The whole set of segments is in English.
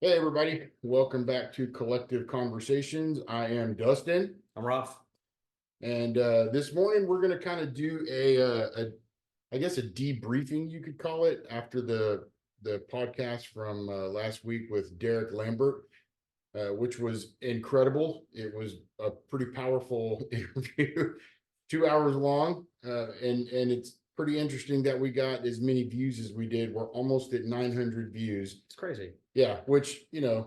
Hey everybody, welcome back to Collective Conversations. I am Dustin, I'm Ralph. and this morning we're going to kind of do I guess a debriefing, you could call it, after the podcast from last week with Derek Lambert, which was incredible. It was a pretty powerful interview, 2 hours long, and it's pretty interesting that we got as many views as we did. We're almost at 900 views. It's crazy. Yeah, which I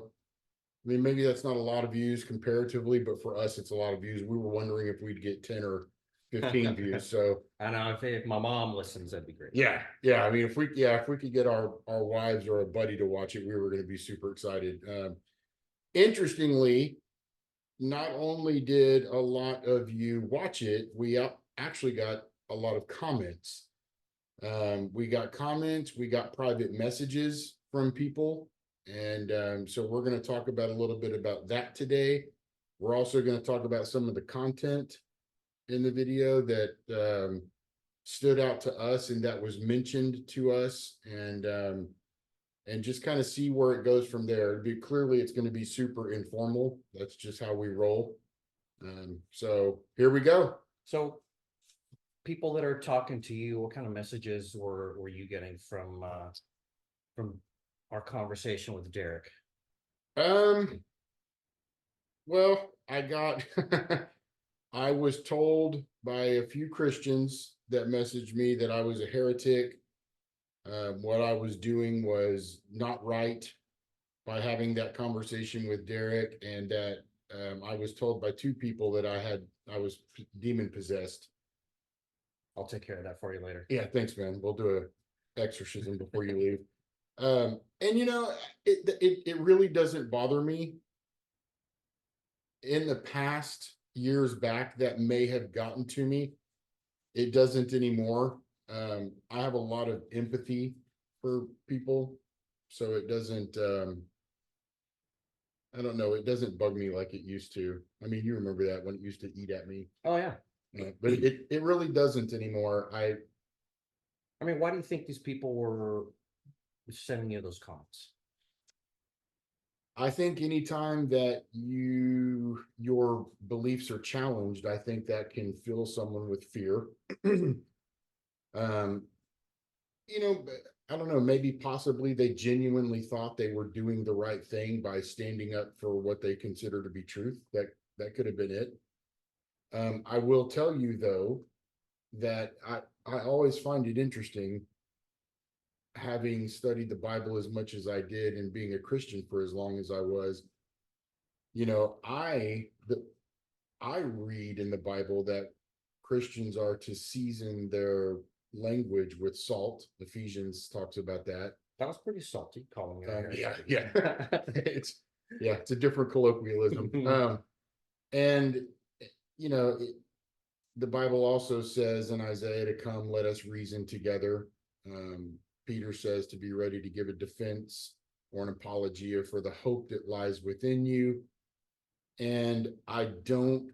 mean, maybe that's not a lot of views comparatively, but for us, it's a lot of views. We were wondering if we'd get 10 or 15 views. So I know if my mom listens, that'd be great. yeah. I mean, if we could get our wives or a buddy to watch it, we were going to be super excited. Interestingly, not only did a lot of you watch it, we actually got a lot of comments. We got comments, we got private messages from people. And so we're going to talk about a little bit about that today. We're also going to talk about some of the content in the video that stood out to us and that was mentioned to us, and just kind of see where it goes from there. Clearly, it's going to be super informal. That's just how we roll. So here we go. So, people that are talking to you, what kind of messages were you getting from our conversation with Derek? Um, well, I was told by a few Christians that messaged me that I was a heretic. What I was doing was not right by having that conversation with Derek, and that I was told by two people that I was demon possessed. I'll take care of that for you later. Yeah, thanks, man. We'll do a exorcism before you leave. And it really doesn't bother me. In the past, years back, that may have gotten to me. It doesn't anymore. I have a lot of empathy for people, so it doesn't. I don't know. It doesn't bug me like it used to. I mean, you remember that when it used to eat at me. Oh yeah. But it really doesn't anymore. I mean, why do you think these people were sending you those comments? I think anytime that your beliefs are challenged, I think that can fill someone with fear. um, you know, I don't know, maybe possibly they genuinely thought they were doing the right thing by standing up for what they consider to be truth. That could have been it. I will tell you though that I always find it interesting, having studied the Bible as much as I did and being a Christian for as long as I was. You know, I read in the Bible that Christians are to season their language with salt. Ephesians talks about that. That was pretty salty calling it Yeah. It's a different colloquialism. And you know, the Bible also says in Isaiah to come, let us reason together. Peter says to be ready to give a defense or an apologia for the hope that lies within you. And I don't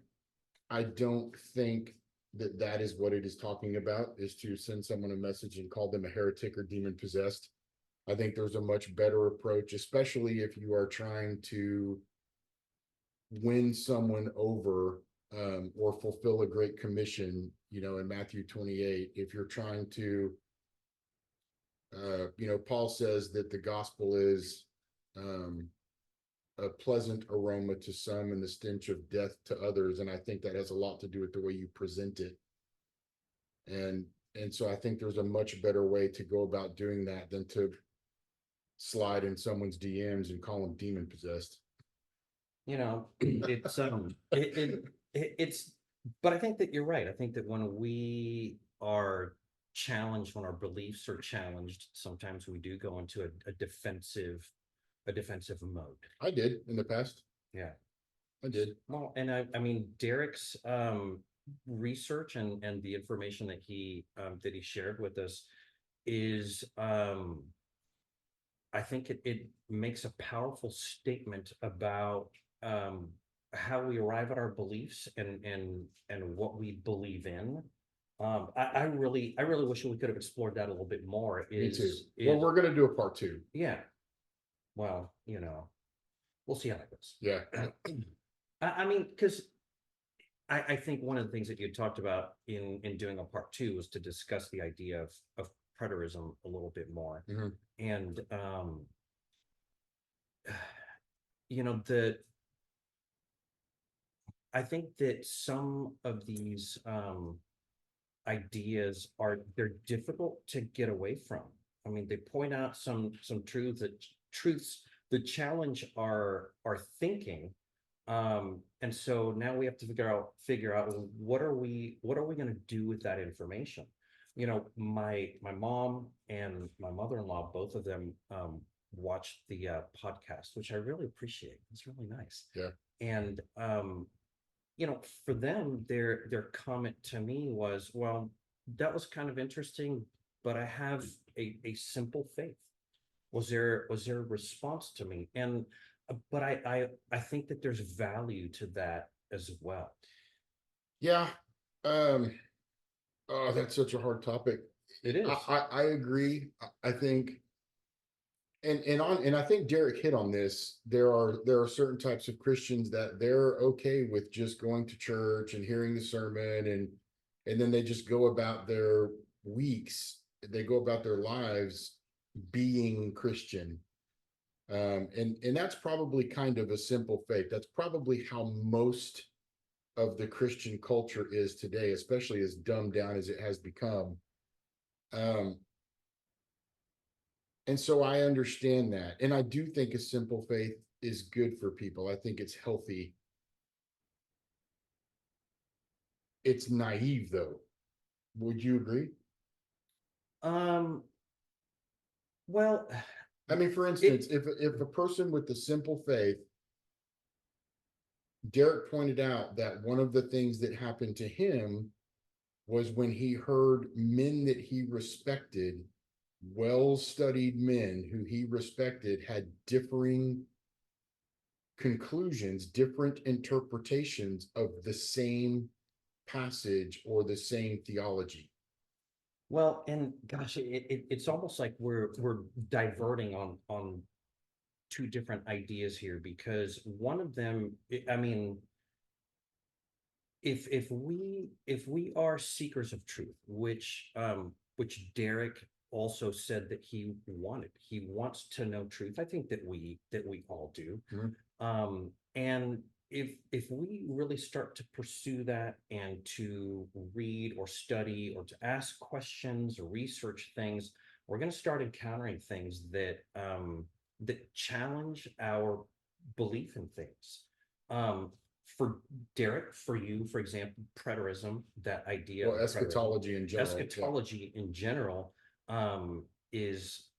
think that that is what it is talking about, is to send someone a message and call them a heretic or demon possessed. I think there's a much better approach, especially if you are trying to win someone over, or fulfill a great commission. In Matthew 28, if you're trying to, Paul says that the gospel is a pleasant aroma to some and the stench of death to others. And I think that has a lot to do with the way you present it. And so I think there's a much better way to go about doing that than to slide in someone's DMs and call them demon possessed. It's but I think that you're right. I think that when we are challenged, when our beliefs are challenged, sometimes we do go into a defensive mode. I did in the past. Yeah. I did. Well, and I mean, Derek's research and the information that he shared with us is, I think it makes a powerful statement about how we arrive at our beliefs and what we believe in. I really wish we could have explored that a little bit more. Me too. Well, we're going to do a part two. Yeah. well, we'll see how that goes. Yeah. I mean, because I think one of the things that you talked about in doing a part two was to discuss the idea of preterism a little bit more. Mhm. And the I think that some of these ideas they're difficult to get away from. I mean, they point out some truths that challenge our thinking. And so now we have to figure out well, what are we going to do with that information? My mom and my mother-in-law, both of them watched the podcast, which I really appreciate. It's really nice. Yeah. And for them, their comment to me was, well, that was kind of interesting, but I have a simple faith. Was there a response to me? And but I think that there's value to that as well. Yeah. Um, oh, that's such a hard topic. It is. I agree. I think and I think Derek hit on this. There are certain types of Christians that they're okay with just going to church and hearing the sermon and then they just go about their weeks, they go about their lives being Christian. And that's probably kind of a simple faith. That's probably how most of the Christian culture is today, especially as dumbed down as it has become. Um, And so I understand that. And I do think a simple faith is good for people. I think it's healthy. It's naive, though. Would you agree? Um, well, I mean, for instance, if a person with a simple faith, Derek pointed out that one of the things that happened to him was when he heard men that he respected, well-studied men who he respected, had differing conclusions, different interpretations of the same passage or the same theology. well, and gosh, it's almost like we're diverting on two different ideas here, because one of them, I mean, if we are seekers of truth, which Derek also said that he wants to know truth. I think that we all do. Mhm. And if we really start to pursue that and to read or study or to ask questions or research things, we're going to start encountering things that challenge our belief in things. For Derek, for you, for example, preterism, that idea Well, of preterism, eschatology in general. eschatology in general, is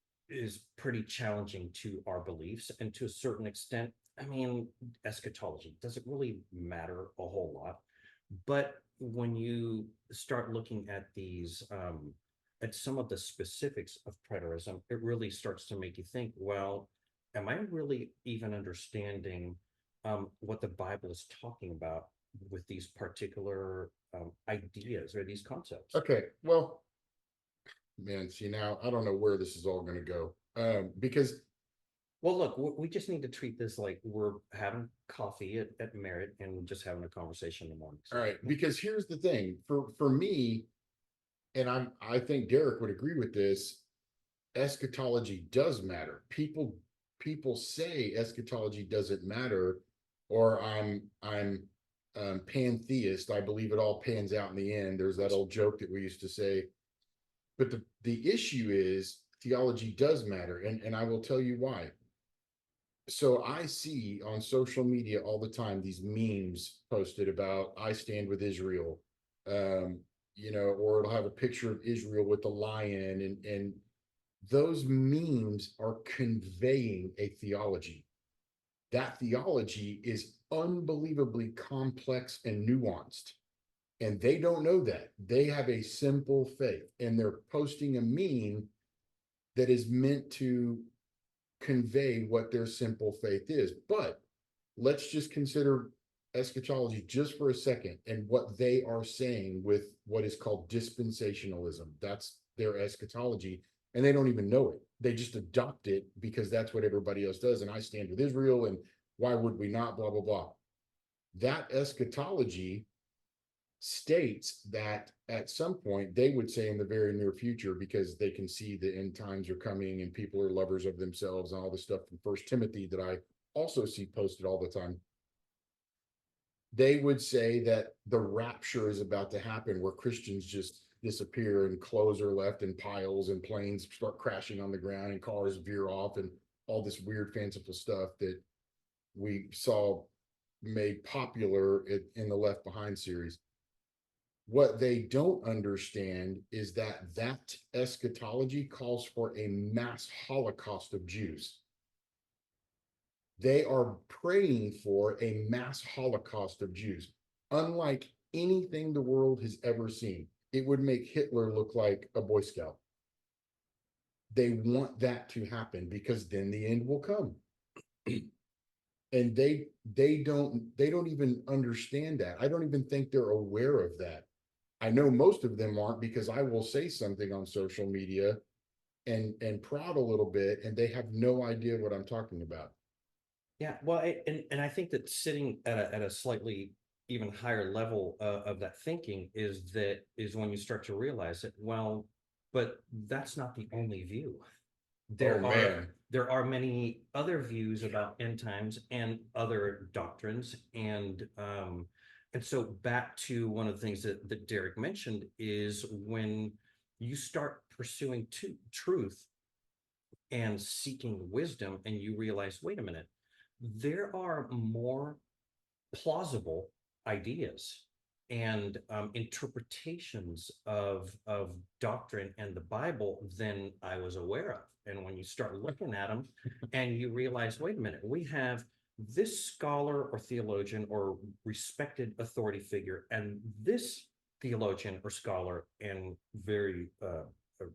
pretty challenging to our beliefs, and to a certain extent, I mean, eschatology doesn't really matter a whole lot. But when you start looking at at some of the specifics of preterism, it really starts to make you think, well, am I really even understanding what the Bible is talking about with these particular ideas or these concepts? Okay, well, man, see now I don't know where this is all going to go. Because Well, look, we just need to treat this like we're having coffee at Merit and just having a conversation in the morning. all right, because here's the thing for me, and I think Derek would agree with this. Eschatology does matter. People say eschatology doesn't matter, or I'm pantheist. I believe it all pans out in the end. There's that old joke that we used to say. But the issue is theology does matter, and I will tell you why. So I see on social media all the time these memes posted about I stand with Israel, um, or it'll have a picture of Israel with the lion, and those memes are conveying a theology. That theology is unbelievably complex and nuanced. And they don't know that. They have a simple faith, and they're posting a meme that is meant to convey what their simple faith is. But let's just consider eschatology just for a second and what they are saying with what is called dispensationalism. That's their eschatology. and they don't even know it. They just adopt it because that's what everybody else does. And I stand with Israel, and why would we not? Blah, blah, blah. That eschatology states that at some point they would say in the very near future, because they can see the end times are coming and people are lovers of themselves and all this stuff from First Timothy that I also see posted all the time. They would say that the rapture is about to happen, where Christians just disappear and clothes are left in piles and planes start crashing on the ground and cars veer off and all this weird fanciful stuff that we saw made popular in the Left Behind series. What they don't understand is that that eschatology calls for a mass holocaust of Jews. They are praying for a mass holocaust of Jews, unlike anything the world has ever seen. It would make Hitler look like a Boy Scout. They want that to happen because then the end will come. And they don't even understand that. I don't even think they're aware of that. I know most of them aren't, because I will say something on social media and prod a little bit, and they have no idea what I'm talking about. Yeah, well, and I think that sitting at a slightly even higher level of that thinking is when you start to realize that, well, but that's not the only view. Man. There are many other views about end times and other doctrines, and so back to one of the things that Derek mentioned is when you start pursuing truth and seeking wisdom, and you realize, wait a minute, there are more plausible ideas and interpretations of doctrine and the Bible than I was aware of. And when you start looking at them and you realize, wait a minute, we have this scholar or theologian or respected authority figure and this theologian or scholar and very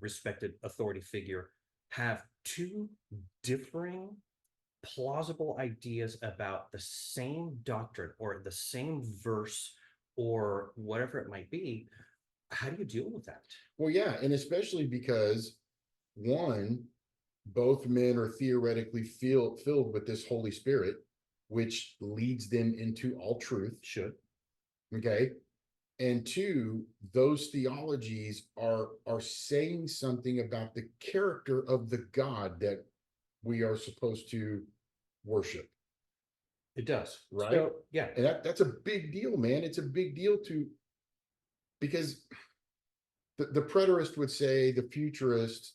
respected authority figure have two differing plausible ideas about the same doctrine or the same verse or whatever it might be. How do you deal with that? Well, yeah, and especially because one, both men are theoretically filled with this Holy Spirit, which leads them into all truth. Should. Okay. And two, those theologies are saying something about the character of the God that we are supposed to worship. It does. Right. So, yeah. And that's a big deal, man. It's a big deal because the preterist would say the futurist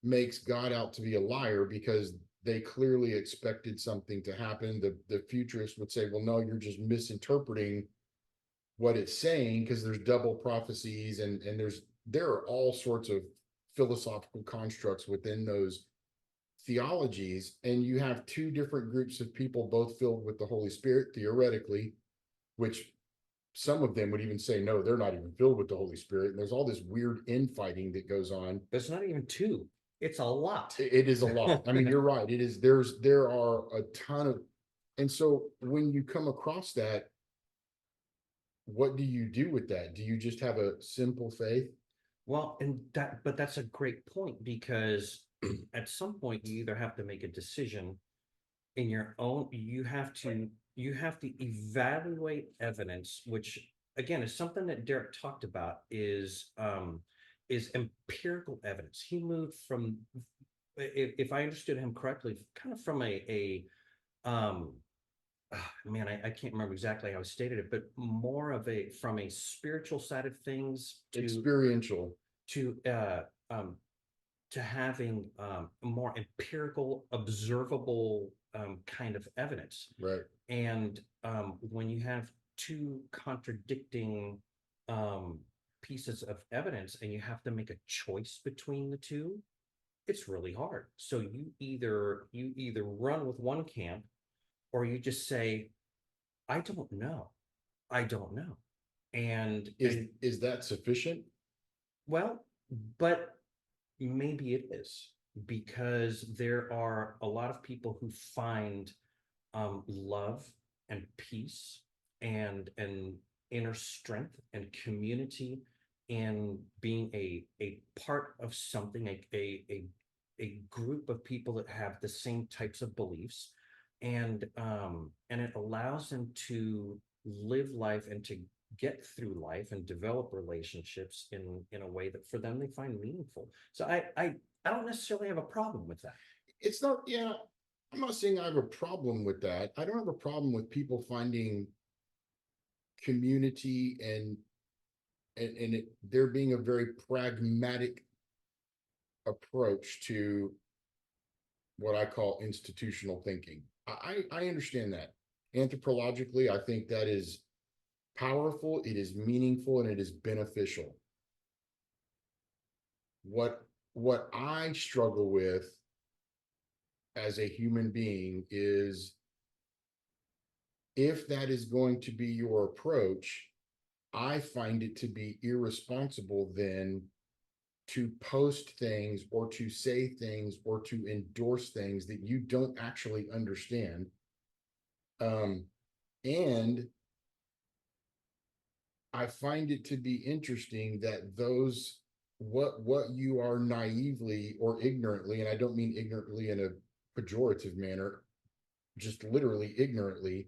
makes God out to be a liar because they clearly expected something to happen. The futurist would say, well, no, you're just misinterpreting what it's saying, because there's double prophecies and there are all sorts of philosophical constructs within those theologies. And you have two different groups of people, both filled with the Holy Spirit, theoretically, which some of them would even say, no, they're not even filled with the Holy Spirit. And there's all this weird infighting that goes on. It's not even two. It's a lot. It is a lot. I mean, you're right. It is. There are a ton of, and so when you come across that, what do you do with that? Do you just have a simple faith? Well, but that's a great point, because at some point you either have to make a decision in your own, you have to evaluate evidence, which again is something that Derek talked about, is empirical evidence. He moved from, if I understood him correctly, kind of from man, I can't remember exactly how he stated it, but more of from a spiritual side of things to experiential to having more empirical, observable kind of evidence. right. And when you have two contradicting pieces of evidence and you have to make a choice between the two, it's really hard. So you either run with one camp, or you just say, I don't know. And is that sufficient? Well, but maybe it is, because there are a lot of people who find love and peace and inner strength and community in being a part of something, a group of people that have the same types of beliefs, and it allows them to live life and to get through life and develop relationships in a way that for them they find meaningful. So I don't necessarily have a problem with that. It's not, yeah, I'm not saying I have a problem with that. I don't have a problem with people finding community and there being a very pragmatic approach to what I call institutional thinking. I understand that. Anthropologically, I think that is powerful, it is meaningful, and it is beneficial. What I struggle with as a human being is, if that is going to be your approach, I find it to be irresponsible then to post things or to say things or to endorse things that you don't actually understand. And I find it to be interesting that those what you are naively or ignorantly, and I don't mean ignorantly in a pejorative manner, just literally ignorantly,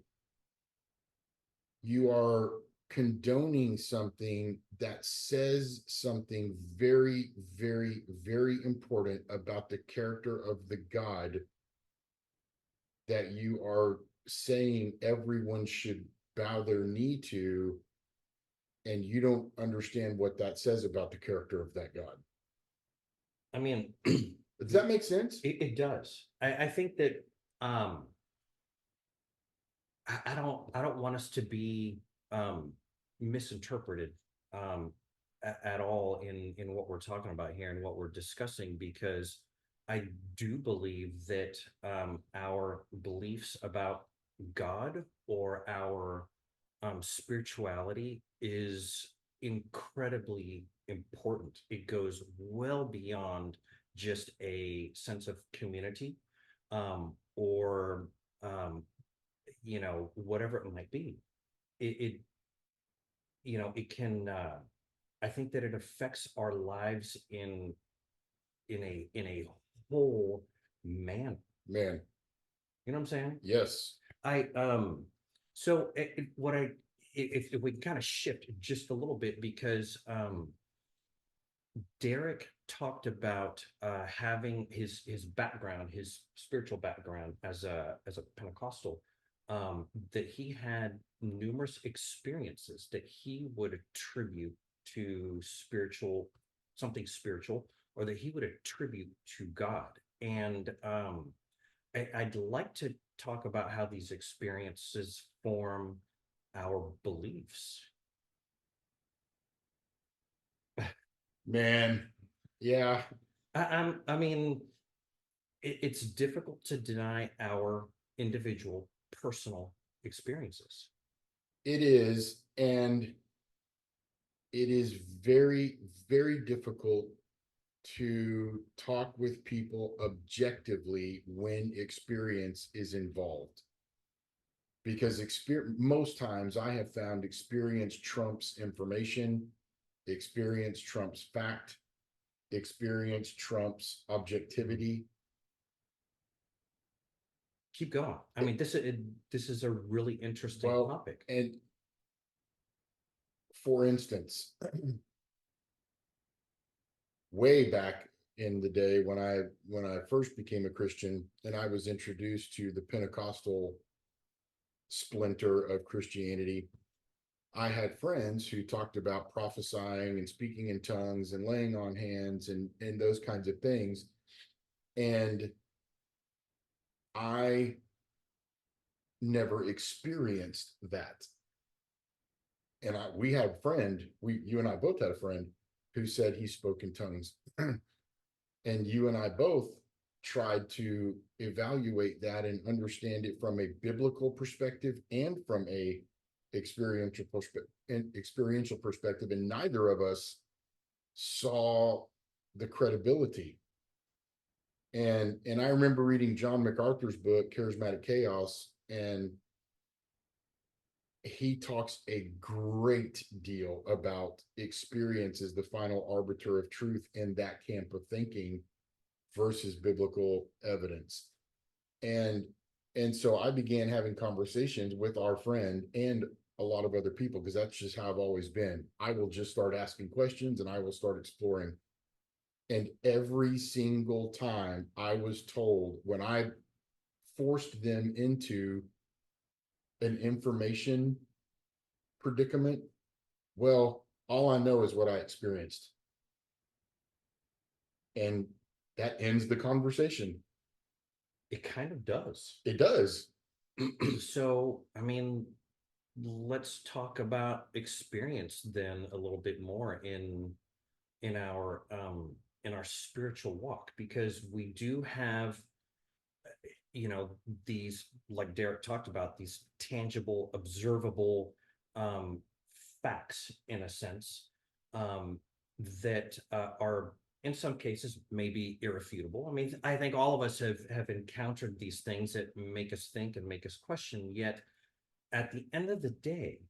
you are condoning something that says something very, very, very important about the character of the God that you are saying everyone should bow their knee to, and you don't understand what that says about the character of that God. I mean, Does that make sense? it does. I think that I don't want us to be misinterpreted at all in what we're talking about here and what we're discussing, because I do believe that our beliefs about God or our spirituality is incredibly important. It goes well beyond just a sense of community, or whatever it might be. It it can, I think that it affects our lives in a whole manner. Man, You know what I'm saying? yes. I so what I if we kind of shift just a little bit, because Derek talked about having his background, his spiritual background as a Pentecostal, that he had numerous experiences that he would attribute to something spiritual, or that he would attribute to God. And I'd like to talk about how these experiences form our beliefs. Man, yeah, I mean, it's difficult to deny our individual personal experiences. it is. And it is very, very difficult to talk with people objectively when experience is involved. Because most times I have found experience trumps information, experience trumps fact, experience trumps objectivity. Keep going. I mean, this is a really interesting Well, topic. and for instance, way back in the day when I first became a Christian and I was introduced to the Pentecostal splinter of Christianity, I had friends who talked about prophesying and speaking in tongues and laying on hands and those kinds of things. And I never experienced that. And we had a friend, you and I both had a friend who said he spoke in tongues. And you and I both tried to evaluate that and understand it from a biblical perspective and from a experiential perspective, and neither of us saw the credibility. And I remember reading John MacArthur's book Charismatic Chaos, and he talks a great deal about experience as the final arbiter of truth in that camp of thinking versus biblical evidence. And and so I began having conversations with our friend and a lot of other people, because that's just how I've always been. I will just start asking questions and I will start exploring. And every single time I was told, when I forced them into an information predicament, well, all I know is what I experienced. And that ends the conversation. It kind of does. It does. So, I mean, let's talk about experience then a little bit more in our spiritual walk, because we do have, you know, these, like Derek talked about, these tangible, observable um facts, in a sense, um that are in some cases maybe irrefutable. I mean, I think all of us have encountered these things that make us think and make us question, yet at the end of the day,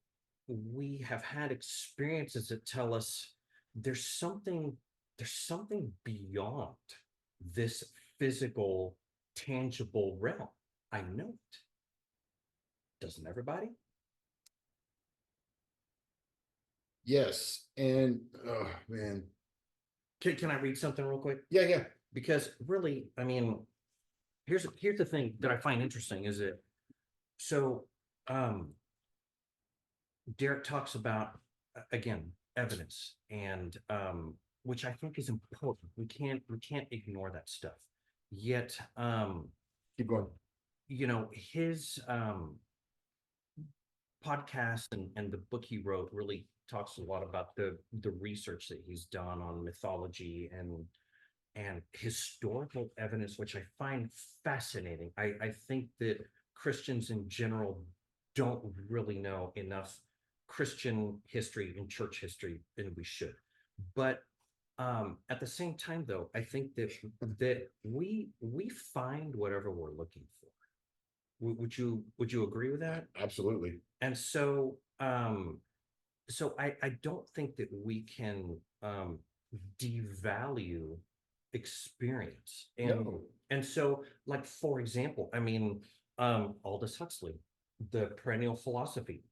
we have had experiences that tell us there's something there's something beyond this physical, tangible realm. I know it. Doesn't everybody? Yes. And oh man. Can I read something real quick? Yeah, yeah. Because really, I mean, here's the thing that I find interesting is that, so um Derek talks about, again, evidence, and which I think is important. We can't ignore that stuff. Yet, Keep going. you know, his podcast and the book he wrote really talks a lot about the research that he's done on mythology and historical evidence, which I find fascinating. I think that Christians in general don't really know enough Christian history and church history than we should. But at the same time, though, I think that we find whatever we're looking for. Would you agree with that? Absolutely. And so I don't think that we can devalue experience. No. And so, like, for example, I mean, Aldous Huxley, the perennial philosophy,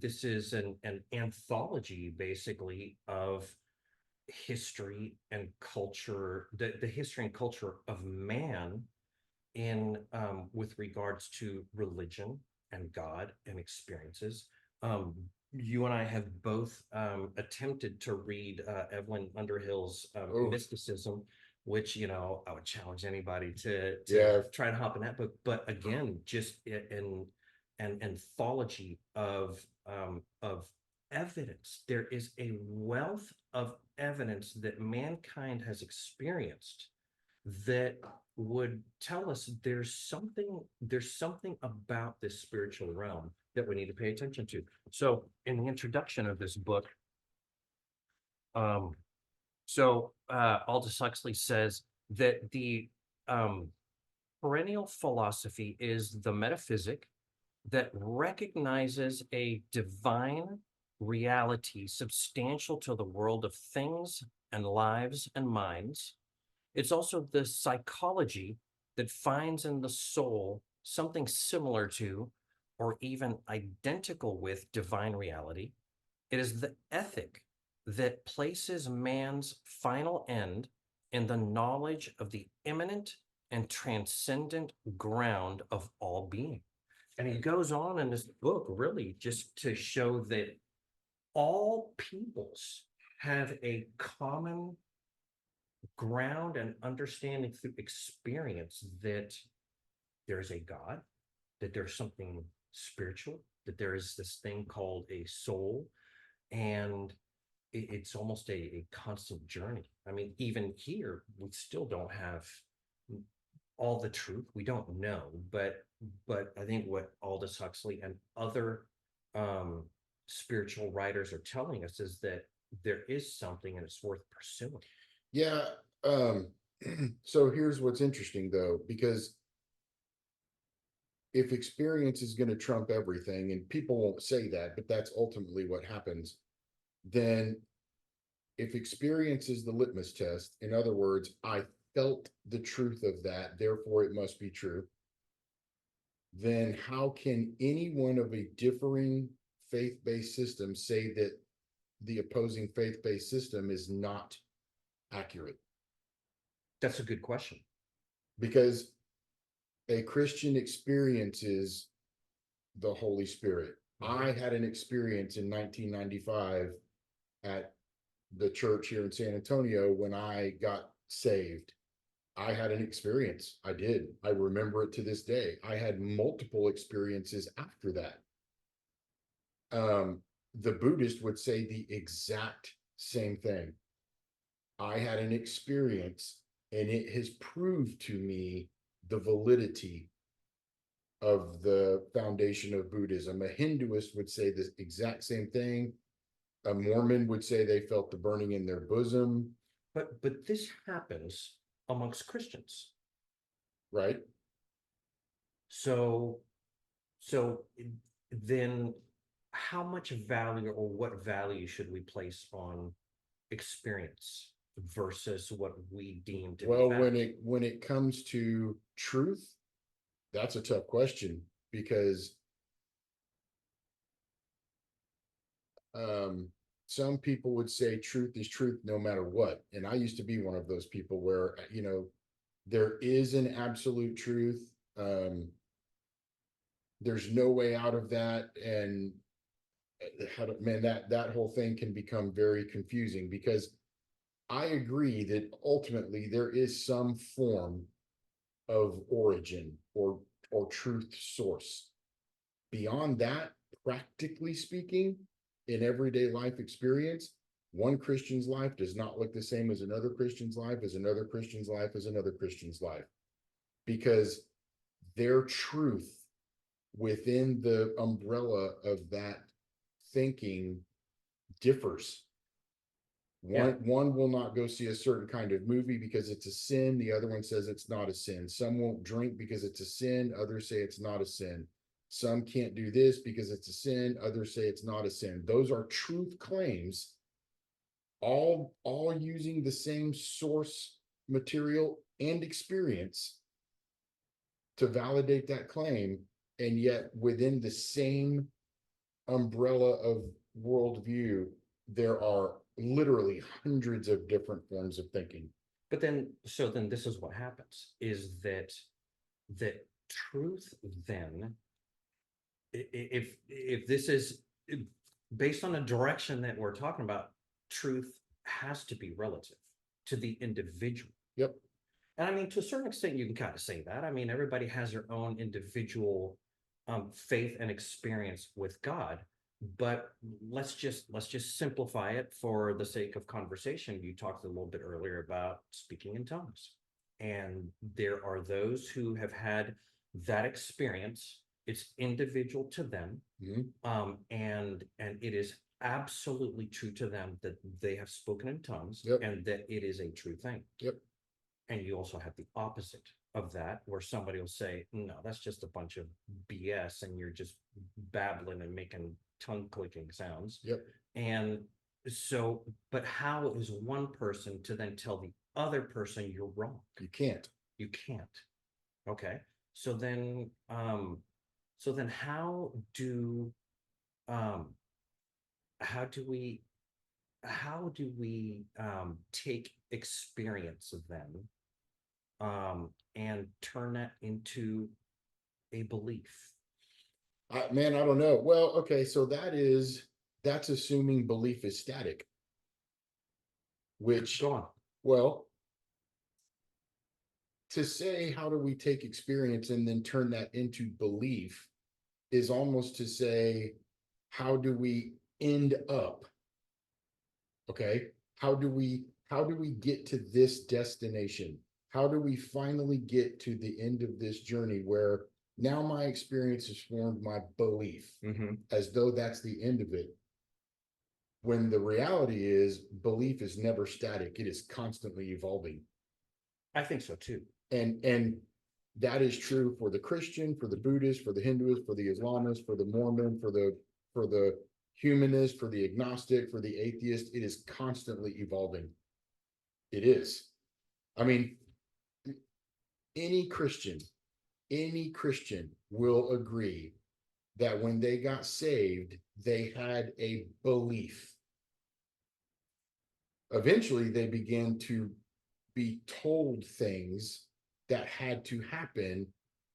this is an anthology basically of history and culture, the history and culture of man in with regards to religion and God and experiences. You and I have both attempted to read Evelyn Underhill's Oh, Mysticism, which, you know, I would challenge anybody to yeah. try to hop in that book. But again, just in an anthology of evidence. There is a wealth of evidence that mankind has experienced that would tell us there's something about this spiritual realm that we need to pay attention to. So in the introduction of this book, um Aldous Huxley says that the um perennial philosophy is the metaphysic that recognizes a divine reality substantial to the world of things and lives and minds. It's also the psychology that finds in the soul something similar to, or even identical with, divine reality. It is the ethic that places man's final end in the knowledge of the immanent and transcendent ground of all being. And he goes on in this book really just to show that all peoples have a common ground and understanding through experience that there's a God, that there's something spiritual, that there is this thing called a soul, and it's almost a constant journey. I mean, even here, we still don't have all the truth. We don't know, but I think what Aldous Huxley and other um, spiritual writers are telling us is that there is something and it's worth pursuing. Yeah. Um, so here's what's interesting though, because if experience is going to trump everything, and people won't say that, but that's ultimately what happens, then if experience is the litmus test, in other words, I felt the truth of that, therefore it must be true, then how can anyone of a differing faith-based system say that the opposing faith-based system is not accurate? That's a good question. Because a Christian experiences the Holy Spirit. I had an experience in 1995 at the church here in San Antonio when I got saved. I had an experience. I did. I remember it to this day. I had multiple experiences after that. The Buddhist would say the exact same thing. I had an experience and it has proved to me the validity of the foundation of Buddhism. A Hinduist would say the exact same thing. A Mormon would say they felt the burning in their bosom. But this happens amongst Christians. Right? So then how much value or what value should we place on experience versus what we deem to Well, be fact? when it comes to truth, that's a tough question because some people would say truth is truth no matter what. And I used to be one of those people where, there is an absolute truth. There's no way out of that. And man, that whole thing can become very confusing because I agree that ultimately there is some form of origin or truth source. Beyond that, practically speaking, in everyday life experience, one Christian's life does not look the same as another Christian's life, as another Christian's life, as another Christian's life, because their truth within the umbrella of that thinking differs. One will not go see a certain kind of movie because it's a sin. The other one says it's not a sin. Some won't drink because it's a sin. Others say it's not a sin. Some can't do this because it's a sin. Others say it's not a sin. Those are truth claims, all using the same source material and experience to validate that claim. And yet within the same umbrella of worldview, there are literally hundreds of different forms of thinking. But then, so then this is what happens is that truth then, if this is based on the direction that we're talking about, truth has to be relative to the individual. Yep. And I mean, to a certain extent, you can kind of say that. I mean, everybody has their own individual faith and experience with God. But let's just simplify it for the sake of conversation. You talked a little bit earlier about speaking in tongues. And there are those who have had that experience. It's individual to them. And it is absolutely true to them that they have spoken in tongues. Yep. And that it is a true thing. Yep. And you also have the opposite of that, where somebody will say, no, that's just a bunch of BS and you're just babbling and making tongue clicking sounds. Yep. And so, but how is one person to then tell the other person you're wrong? You can't. You can't. Okay. So then how do we take experience then and turn that into a belief? Man, I don't know. Well, okay, so that's assuming belief is static, which, Go on. well, to say how do we take experience and then turn that into belief is almost to say, how do we end up? Okay, how do we get to this destination? How do we finally get to the end of this journey where now my experience has formed my belief, as though that's the end of it? When the reality is belief is never static, it is constantly evolving. I think so too. And that is true for the Christian, for the Buddhist, for the Hinduist, for the Islamist, for the Mormon, for the humanist, for the agnostic, for the atheist. It is constantly evolving. It is. I mean, any Christian will agree that when they got saved, they had a belief. Eventually, they began to be told things that had to happen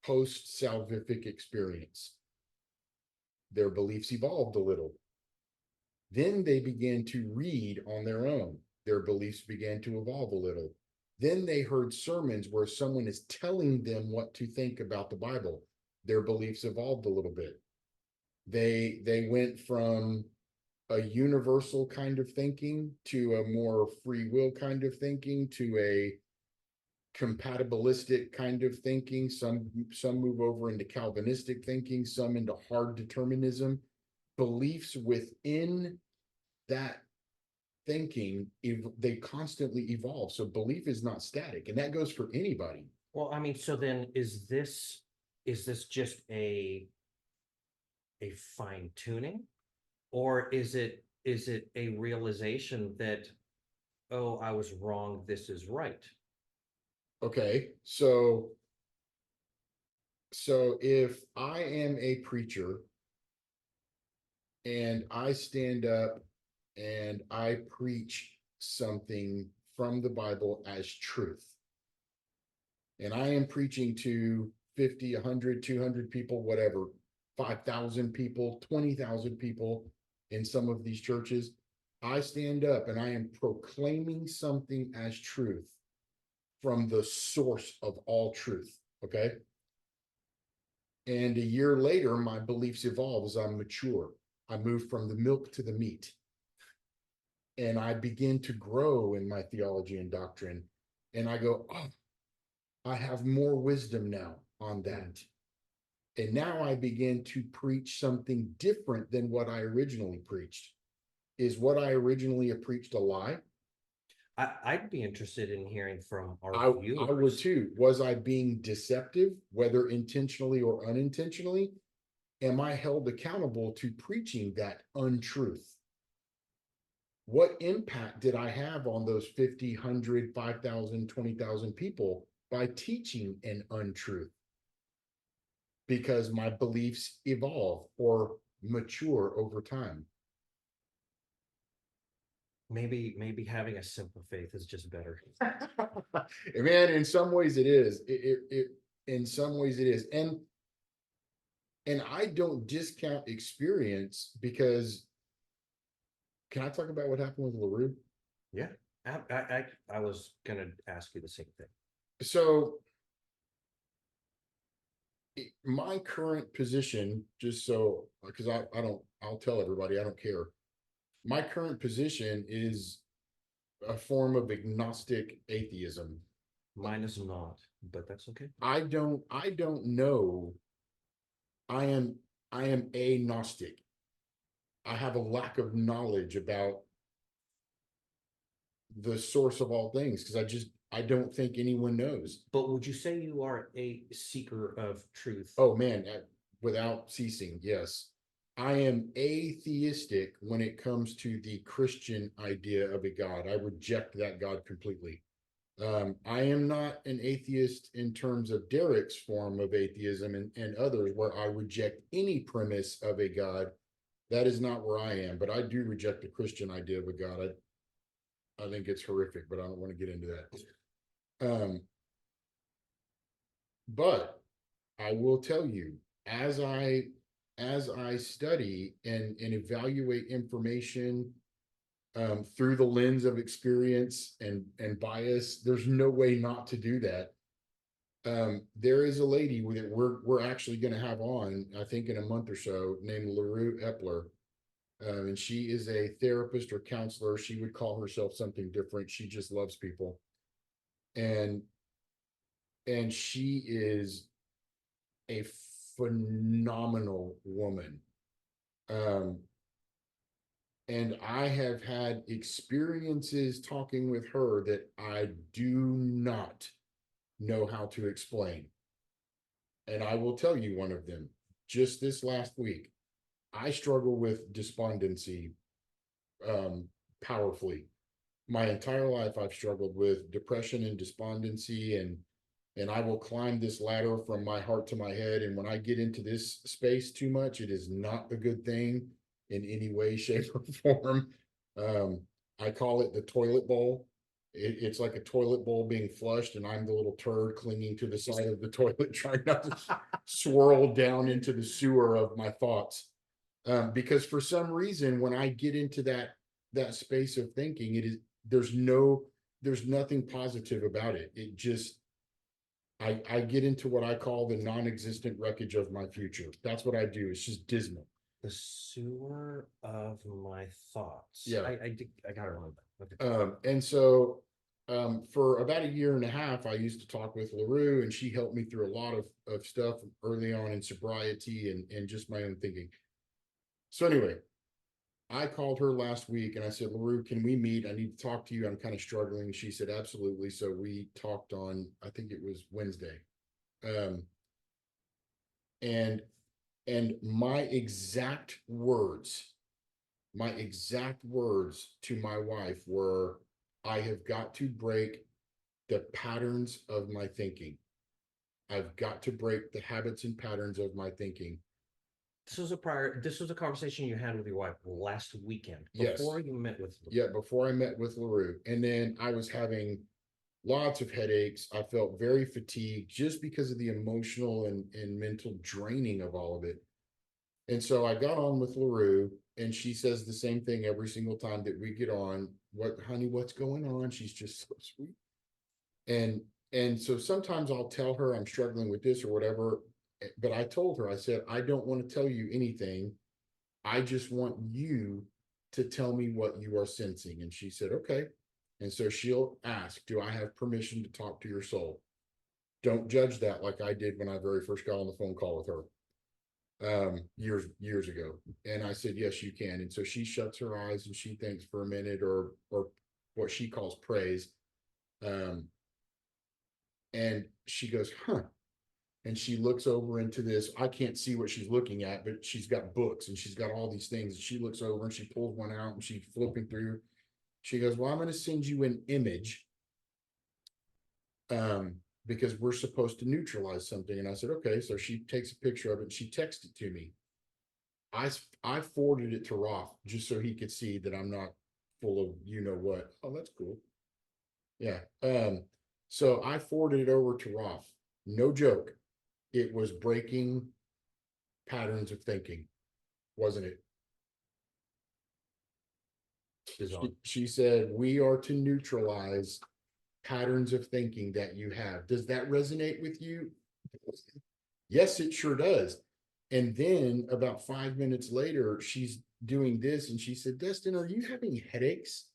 post salvific experience. Their beliefs evolved a little. Then they began to read on their own. Their beliefs began to evolve a little. Then they heard sermons where someone is telling them what to think about the Bible. Their beliefs evolved a little bit. They went from a universal kind of thinking to a more free will kind of thinking to a compatibilistic kind of thinking. Some move over into Calvinistic thinking, some into hard determinism. Beliefs within that thinking, they constantly evolve. So belief is not static, and that goes for anybody. Well, I mean, so then is this just a fine tuning, or is it a realization that, oh, I was wrong, this is right? Okay, so if I am a preacher and I stand up and I preach something from the Bible as truth, and I am preaching to 50, 100, 200 people, whatever, 5,000 people, 20,000 people in some of these churches, I stand up and I am proclaiming something as truth from the source of all truth. Okay. And a year later, my beliefs evolve as I mature. I move from the milk to the meat. And I begin to grow in my theology and doctrine. And I go, oh, I have more wisdom now on that. And now I begin to preach something different than what I originally preached. Is what I originally preached a lie? I'd be interested in hearing from our I viewers. would too. Was I being deceptive, whether intentionally or unintentionally? Am I held accountable to preaching that untruth? What impact did I have on those 50, 100, 5,000, 20,000 people by teaching an untruth? Because my beliefs evolve or mature over time. Maybe having a simple faith is just better. Man, in some ways it is. In some ways it is. And I don't discount experience, because can I talk about what happened with LaRue? Yeah, I was gonna ask you the same thing. So my current position, just so, because I'll tell everybody, I don't care. My current position is a form of agnostic atheism. Mine is not, but that's okay. I don't know. I am a Gnostic. I have a lack of knowledge about the source of all things, because I don't think anyone knows. But would you say you are a seeker of truth? Oh man, without ceasing, yes. I am atheistic when it comes to the Christian idea of a God. I reject that God completely. I am not an atheist in terms of Derek's form of atheism and others, where I reject any premise of a God. That is not where I am, but I do reject the Christian idea of a God. I think it's horrific, but I don't want to get into that. But I will tell you, as I study and evaluate information through the lens of experience and bias, there's no way not to do that. There is a lady that we're actually going to have on, I think in a month or so, named LaRue Epler. And she is a therapist or counselor. She would call herself something different. She just loves people. And she is a phenomenal woman. And I have had experiences talking with her that I do not know how to explain. And I will tell you one of them. Just this last week, I struggle with despondency powerfully. My entire life, I've struggled with depression and despondency, and I will climb this ladder from my heart to my head. And when I get into this space too much, it is not a good thing in any way, shape, or form. Um, I call it the toilet bowl. It's like a toilet bowl being flushed, and I'm the little turd clinging to the side of the toilet, trying not to swirl down into the sewer of my thoughts. Because for some reason, when I get into that space of thinking, it is there's nothing positive about it. It just I get into what I call the non-existent wreckage of my future. That's what I do. It's just dismal. The sewer of my thoughts. Yeah. I gotta remember that. Okay. And so for about a year and a half, I used to talk with LaRue, and she helped me through a lot of stuff early on in sobriety and just my own thinking. So anyway, I called her last week and I said, LaRue, can we meet? I need to talk to you. I'm kind of struggling. She said, absolutely. So we talked on, I think it was Wednesday. Um, and my exact words to my wife were, I have got to break the patterns of my thinking. I've got to break the habits and patterns of my thinking. This was a conversation you had with your wife last weekend Yes. before you met with Yeah, before I met with LaRue. And then I was having lots of headaches. I felt very fatigued just because of the emotional and mental draining of all of it. And so I got on with LaRue, and she says the same thing every single time that we get on. What, honey, what's going on? She's just so sweet. And so sometimes I'll tell her I'm struggling with this or whatever. But I told her, I said, I don't want to tell you anything. I just want you to tell me what you are sensing. And she said, okay. And so she'll ask, do I have permission to talk to your soul? Don't judge that like I did when I very first got on the phone call with her years ago. And I said, yes, you can. And so she shuts her eyes and she thinks for a minute, or what she calls praise. And she goes, huh. And she looks over into this. I can't see what she's looking at, but she's got books and she's got all these things. And she looks over and she pulls one out and she's flipping through. She goes, well, I'm going to send you an image because we're supposed to neutralize something. And I said, okay. So she takes a picture of it and she texted it to me. I forwarded it to Roth just so he could see that I'm not full of you know what. Oh, that's cool. Yeah. So I forwarded it over to Roth. No joke. It was breaking patterns of thinking, wasn't it? She said, we are to neutralize patterns of thinking that you have. Does that resonate with you? Yes, it sure does. And then about 5 minutes later, she's doing this and she said, Destin, are you having headaches?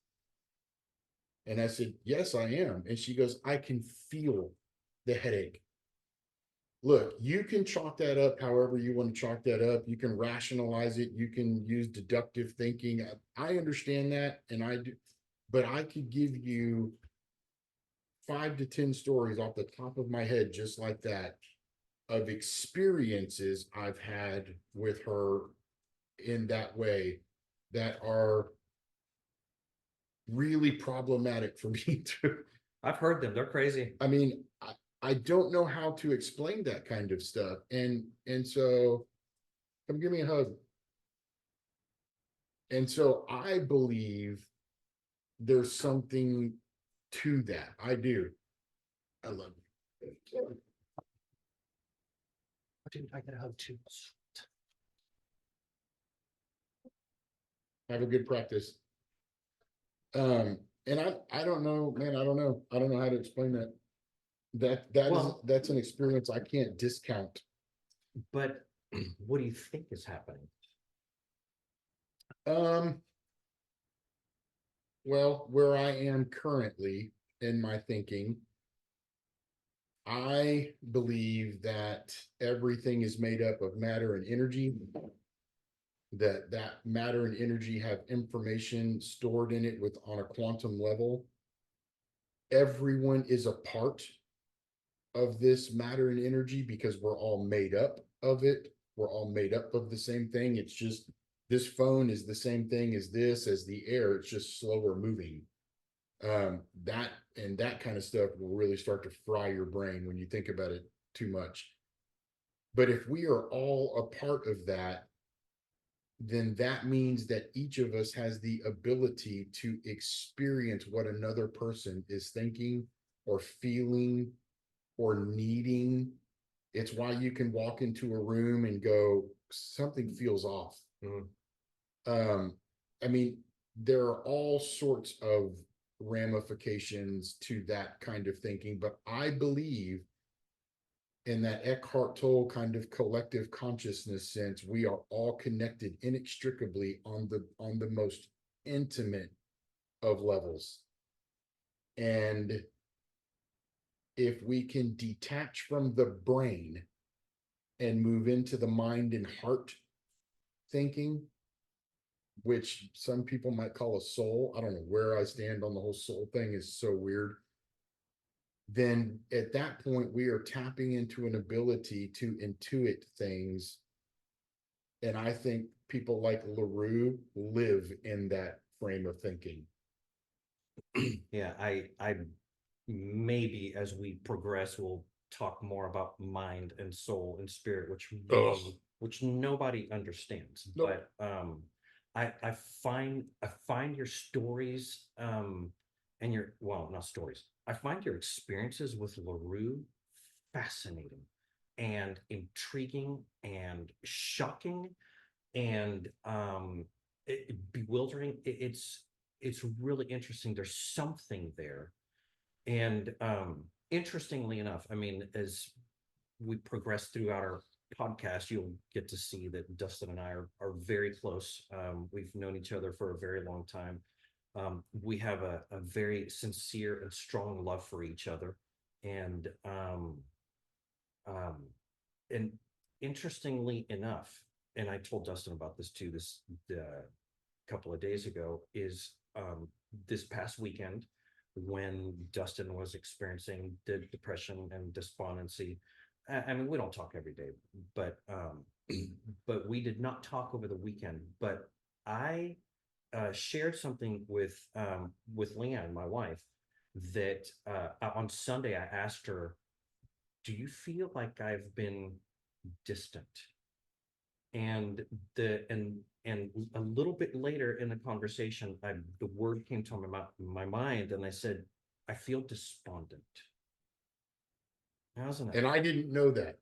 And I said, yes, I am. And she goes, I can feel the headache. Look, you can chalk that up however you want to chalk that up. You can rationalize it. You can use deductive thinking. I understand that, and I do, but I could give you 5 to 10 stories off the top of my head, just like that, of experiences I've had with her in that way that are really problematic for me to. I've heard them. They're crazy. I mean, I don't know how to explain that kind of stuff. And so come give me a hug. And so I believe there's something to that. I do. I love you. Dude, I got a hug too. Have a good practice. And I don't know, man, I don't know. I don't know how to explain that. That's an experience I can't discount. But what do you think is happening? Well, where I am currently in my thinking, I believe that everything is made up of matter and energy, that matter and energy have information stored in it with on a quantum level. Everyone is a part of this matter and energy because we're all made up of it. We're all made up of the same thing. It's just this phone is the same thing as this, as the air. It's just slower moving. That kind of stuff will really start to fry your brain when you think about it too much. But if we are all a part of that, then that means that each of us has the ability to experience what another person is thinking or feeling or needing. It's why you can walk into a room and go, something feels off. I mean, there are all sorts of ramifications to that kind of thinking, but I believe in that Eckhart Tolle kind of collective consciousness sense, we are all connected inextricably on the most intimate of levels. And if we can detach from the brain and move into the mind and heart thinking, which some people might call a soul, I don't know where I stand on the whole soul thing, is so weird. Then at that point, we are tapping into an ability to intuit things. And I think people like LaRue live in that frame of thinking. Yeah, I maybe as we progress, we'll talk more about mind and soul and spirit, which nobody understands. Nope. But I find your stories and your, well, not stories. I find your experiences with LaRue fascinating and intriguing and shocking and bewildering. It's really interesting. There's something there. And interestingly enough, I mean, as we progress throughout our podcast, you'll get to see that Dustin and I are very close. We've known each other for a very long time. We have a very sincere and strong love for each other. And um, and interestingly enough, and I told Dustin about this too, this couple of days ago, is this past weekend when Dustin was experiencing the depression and despondency. I mean, we don't talk every day, but but we did not talk over the weekend. But I shared something with Leanne, my wife, that on Sunday I asked her, "Do you feel like I've been distant?" And a little bit later in the conversation, the word came to my mind, and I said, "I feel despondent." Wasn't it? And I didn't know that.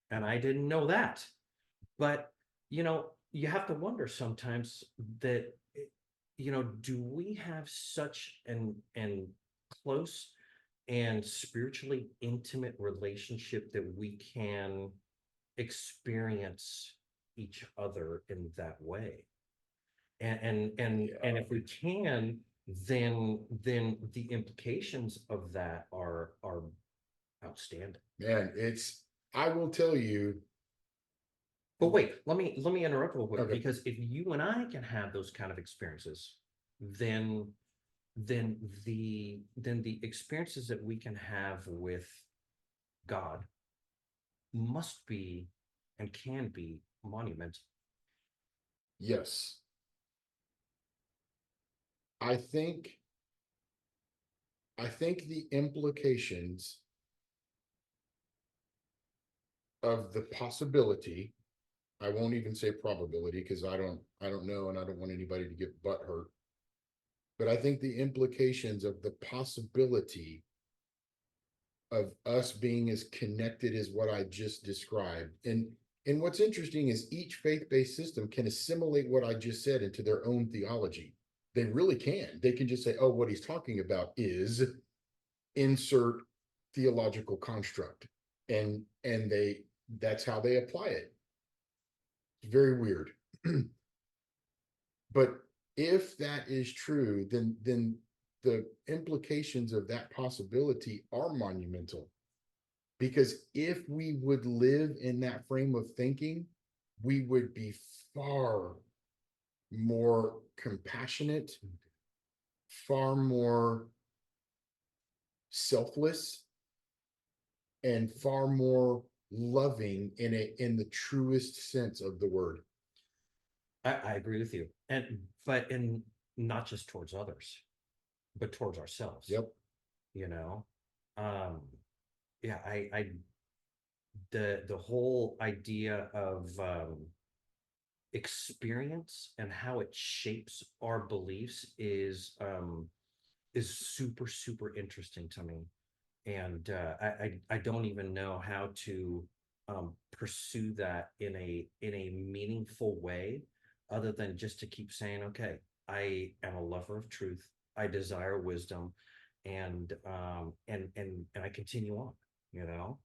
And I didn't know that. But you have to wonder sometimes that do we have such an close and spiritually intimate relationship that we can experience each other in that way? And if we can, then the implications of that are outstanding. Man, I will tell you. But wait, let me interrupt real quick, Okay. because if you and I can have those kind of experiences, then the experiences that we can have with God must be and can be monumental. Yes. I think the implications of the possibility, I won't even say probability because I don't know and I don't want anybody to get butt hurt. But I think the implications of the possibility of us being as connected as what I just described. And what's interesting is each faith-based system can assimilate what I just said into their own theology. They really can. They can just say, oh, what he's talking about is insert theological construct. And that's how they apply it. It's very weird. But if that is true, then the implications of that possibility are monumental. Because if we would live in that frame of thinking, we would be far more compassionate, far more selfless, and far more loving in the truest sense of the word. I agree with you. But in not just towards others, but towards ourselves, Yep. you know? Um, yeah, the whole idea of experience and how it shapes our beliefs is super, super interesting to me. And I don't even know how to pursue that in a meaningful way, other than just to keep saying, okay, I am a lover of truth. I desire wisdom, and I continue on, you know.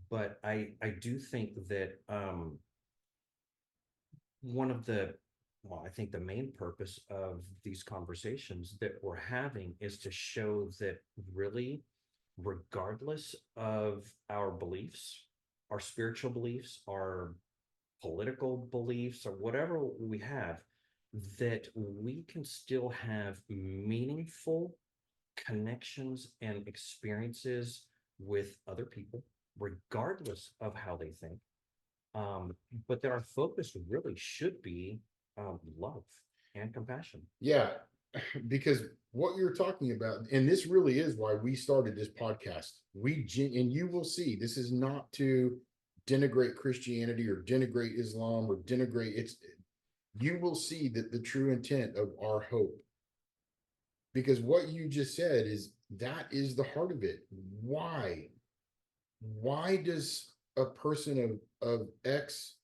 But I do think that one of the well, I think the main purpose of these conversations that we're having is to show that really, regardless of our beliefs, our spiritual beliefs, our political beliefs, or whatever we have, that we can still have meaningful connections and experiences with other people, regardless of how they think. But that our focus really should be love and compassion. Yeah, because what you're talking about, and this really is why we started this podcast. And you will see, this is not to denigrate Christianity or denigrate Islam or denigrate it's. You will see that the true intent of our hope, because what you just said is that is the heart of it. Why? Why does a person of X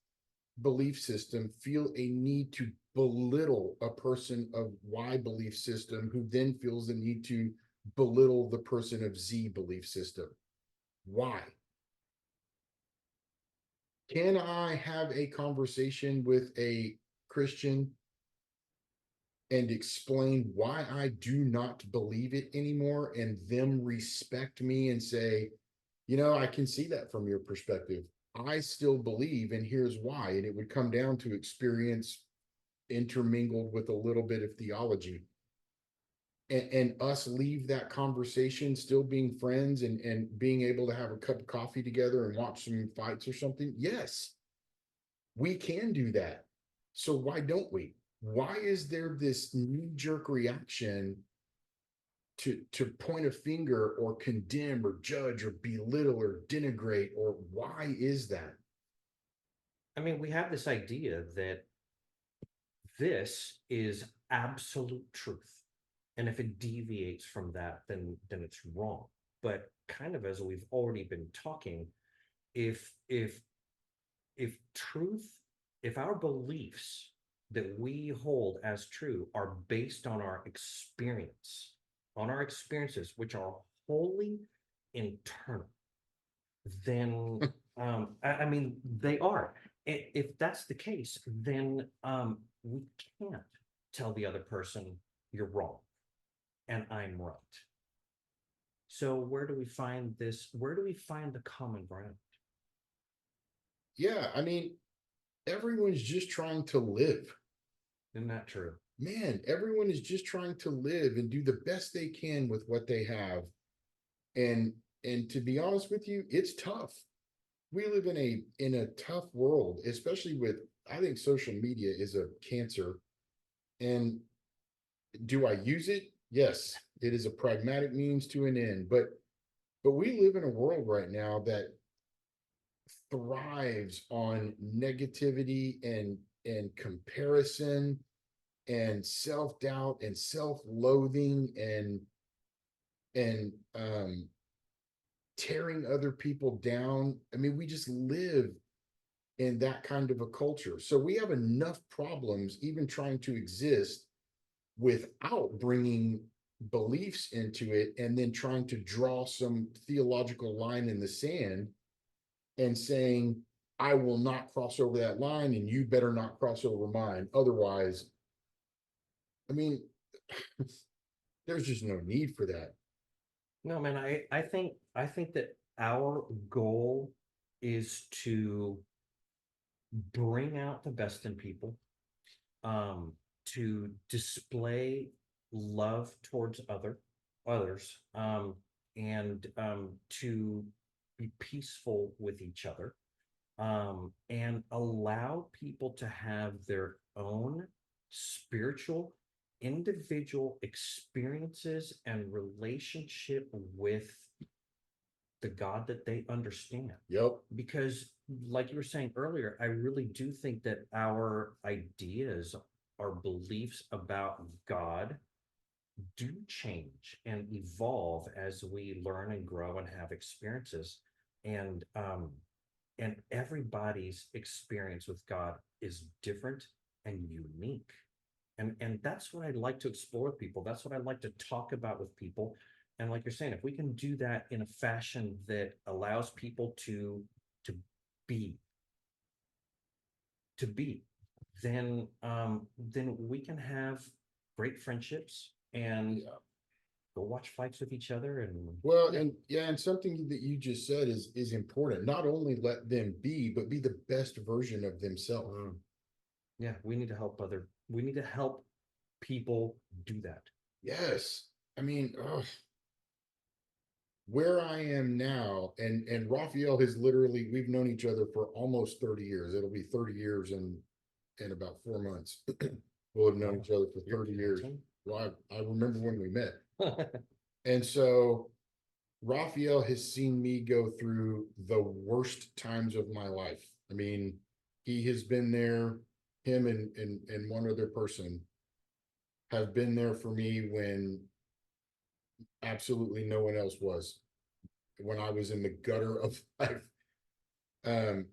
belief system feel a need to belittle a person of Y belief system, who then feels the need to belittle the person of Z belief system? Why? Can I have a conversation with a Christian and explain why I do not believe it anymore, and them respect me and say, I can see that from your perspective. I still believe, and here's why. And it would come down to experience intermingled with a little bit of theology. And us leave that conversation still being friends, and being able to have a cup of coffee together and watch some fights or something. Yes, we can do that. So why don't we? Why is there this knee-jerk reaction to point a finger or condemn or judge or belittle or denigrate? Or why is that? I mean, we have this idea that this is absolute truth. And if it deviates from that, then it's wrong. But kind of as we've already been talking, if if if truth, if our beliefs that we hold as true are based on our experiences, which are wholly internal, then I mean they are. If that's the case, then we can't tell the other person you're wrong and I'm right. So where do we find this? Where do we find the common ground? Yeah, I mean, everyone's just trying to live. Isn't that true? Man, everyone is just trying to live and do the best they can with what they have. And to be honest with you, it's tough. We live in a tough world, especially with, I think social media is a cancer. And do I use it? Yes, it is a pragmatic means to an end. But we live in a world right now that thrives on negativity and comparison and self-doubt and self-loathing and tearing other people down. I mean, we just live in that kind of a culture. So we have enough problems even trying to exist without bringing beliefs into it, and then trying to draw some theological line in the sand and saying, I will not cross over that line and you better not cross over mine. Otherwise, I mean, there's just no need for that. No, man, I think that our goal is to bring out the best in people, to display love towards others, and to be peaceful with each other, and allow people to have their own spiritual, individual experiences and relationship with the God that they understand. Yep. Because, like you were saying earlier, I really do think that our ideas, our beliefs about God do change and evolve as we learn and grow and have experiences. And everybody's experience with God is different and unique. And that's what I like to explore with people. That's what I like to talk about with people. And like you're saying, if we can do that in a fashion that allows people to be to be, then we can have great friendships and Yeah. go watch fights with each other. And Well, and yeah, and something that you just said is important. Not only let them be, but be the best version of themselves. yeah, we need to help people do that. Yes. I mean, where I am now, and Raphael has literally, we've known each other for almost 30 years. It'll be 30 years in about 4 months. We'll have known each other for 30 years. Well, I remember when we met. And so Raphael has seen me go through the worst times of my life. I mean, he has been there, him and one other person have been there for me when absolutely no one else was. When I was in the gutter of life. Um,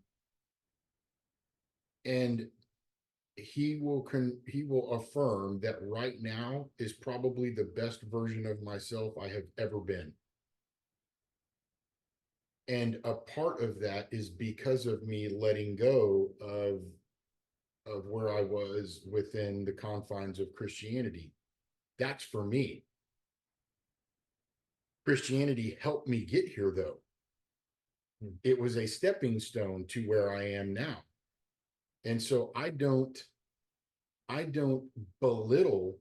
and he will affirm that right now is probably the best version of myself I have ever been. And a part of that is because of me letting go of where I was within the confines of Christianity. That's for me. Christianity helped me get here, though. It was a stepping stone to where I am now. And so I don't belittle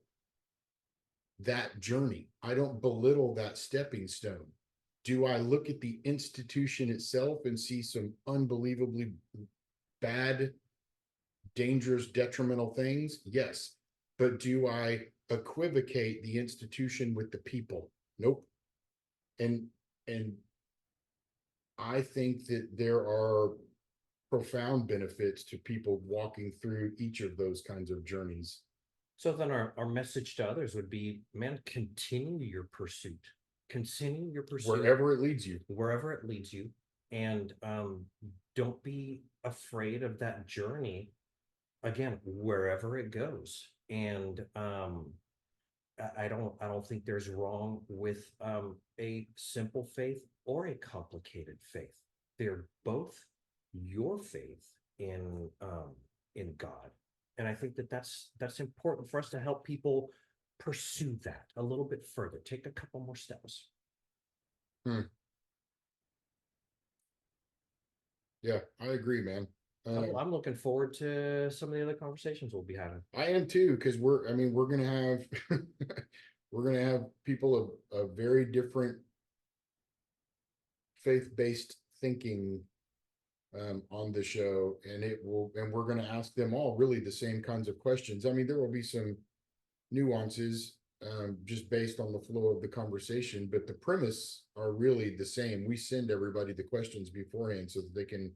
that journey. I don't belittle that stepping stone. Do I look at the institution itself and see some unbelievably bad, dangerous, detrimental things? Yes. But do I equivocate the institution with the people? Nope. And I think that there are profound benefits to people walking through each of those kinds of journeys. So then our message to others would be, man, continue your pursuit. Continue your pursuit Wherever it leads you. wherever it leads you. And don't be afraid of that journey, again, wherever it goes. And I don't think there's wrong with a simple faith or a complicated faith. They're both your faith in God. And I think that that's important for us to help people pursue that a little bit further, take a couple more steps. Yeah, I agree, man. I'm looking forward to some of the other conversations we'll be having. I am too, because we're gonna have we're gonna have people of very different faith-based thinking on the show, and we're gonna ask them all really the same kinds of questions. I mean, there will be some nuances just based on the flow of the conversation, but the premise are really the same. We send everybody the questions beforehand so that they can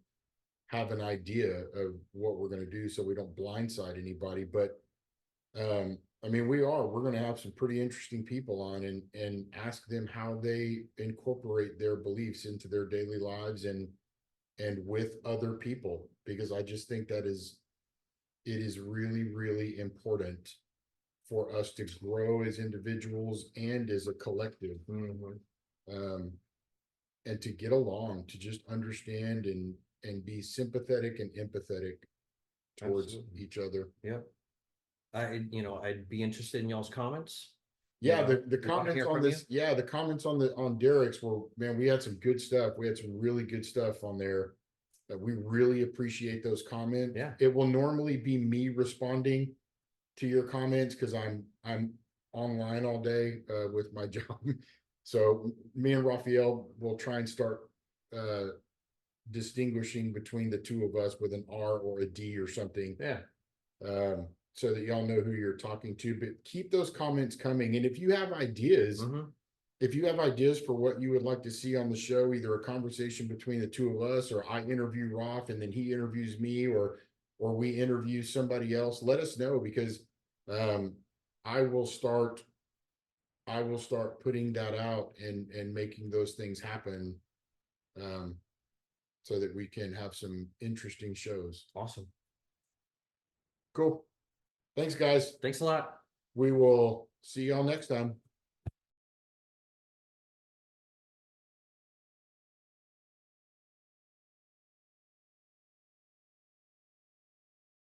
have an idea of what we're going to do so we don't blindside anybody. But I mean, we're going to have some pretty interesting people on and ask them how they incorporate their beliefs into their daily lives and with other people, because I just think it is really, really important for us to grow as individuals and as a collective. And to get along, to just understand and be sympathetic and empathetic towards Absolutely. each other. Yep. I'd be interested in y'all's comments. Yeah, the We wanna comments hear on from this, you. yeah, the comments on Derek's were, man, we had some good stuff. We had some really good stuff on there. We really appreciate those comments. Yeah. It will normally be me responding to your comments because I'm online all day with my job. So me and Raphael will try and start distinguishing between the two of us with an R or a D or something. Yeah. So that y'all know who you're talking to, but keep those comments coming. And if you have ideas, if you have ideas for what you would like to see on the show, either a conversation between the two of us, or I interview Rolf and then he interviews me, or we interview somebody else, let us know, because I will start putting that out and making those things happen, so that we can have some interesting shows. Awesome. Cool. Thanks, guys. Thanks a lot. We will see y'all next time.